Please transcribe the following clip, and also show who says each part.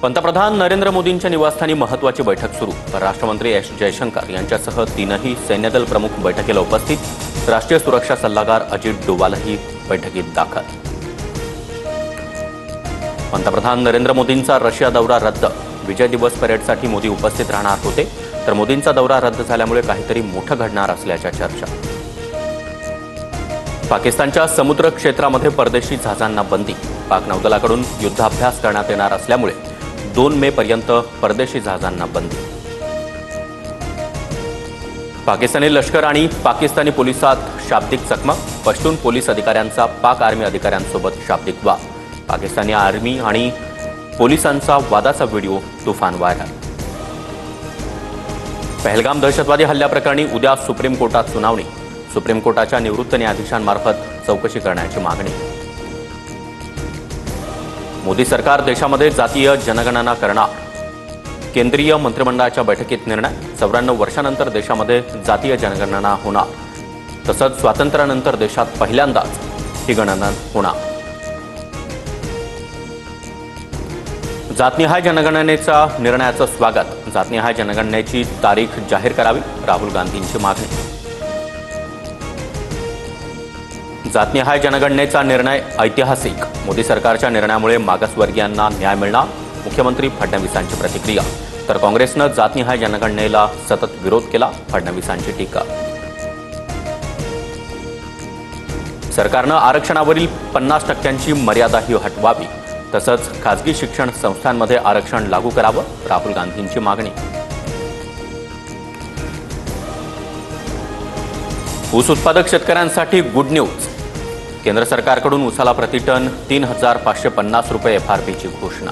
Speaker 1: पंतप्रधान नरेंद्र मोदींच्या निवासस्थानी महत्त्वाची बैठक सुरू। राष्ट्रमंत्री एस जयशंकर यांच्यासह तीनही सैन्यदल प्रमुख बैठकीला उपस्थित। राष्ट्रीय सुरक्षा सल्लागार अजित डोवालही बैठकीत दाखल। पंतप्रधान नरेंद्र मोदींचा रशिया दौरा रद्द। विजय दिवस परेडसाठी मोदी उपस्थित राहणार होते, तर मोदींचा दौरा रद्द झाल्यामुळे काहीतरी मोठं घडणार असल्याच्या चर्चा। पाकिस्तानच्या समुद्र क्षेत्रामध्ये परदेशी जहाजांना बंदी। पाक नौदलाकडून युद्धाभ्यास करण्यात येणार असल्यामुळे 2 मे पर्यंत परदेशी जहाजांना बंदी। पाकिस्तानी लष्कर आणि पाकिस्तानी पोलिसात शाब्दिक चकमक। पश्तून पोलीस अधिकाऱ्यांचा पाक आर्मी अधिकाऱ्यांसोबत शाब्दिक वाद। पाकिस्तानी आर्मी आणि पोलिसांचा वादाचा व्हिडिओ तुफान व्हायरल। पहलगाम दहशतवादी हल्ल्याप्रकरणी उद्या सुप्रीम कोर्टात सुनावणी। सुप्रीम कोर्टाच्या निवृत्त न्यायाधीशांमार्फत चौकशी करण्याची मागणी। मोदी सरकार देशामध्ये जातीय जनगणना करणार। केंद्रीय मंत्रिमंडळाच्या बैठकीत निर्णय। 94 वर्षांनंतर देशामध्ये जातीय जनगणना होणार। तसंच स्वातंत्र्यानंतर देशात पहिल्यांदाच ही गणना होणार। जातनिहाय जनगणनेचा निर्णयाचं स्वागत। जातनिहाय जनगणनेची तारीख जाहीर करावी, राहुल गांधींची मागणी। जातनिहाय जनगणनेचा निर्णय ऐतिहासिक। मोदी सरकारच्या निर्णयामुळे मागासवर्गीयांना न्याय मिळणार। मुख्यमंत्री फडणवीसांची प्रतिक्रिया। तर काँग्रेसनं जातनिहाय जनगणनेला सतत विरोध केला। फडणवीसांची टीका। सरकारनं आरक्षणावरील 50% मर्यादाही हटवावी। तसंच खासगी शिक्षण संस्थांमध्ये आरक्षण लागू करावं, राहुल गांधींची मागणी। ऊस उत्पादक शेतकऱ्यांसाठी गुड न्यूज। केंद्र सरकारकडून ऊसाला प्रतिटन 3,550 रुपये FRPची घोषणा।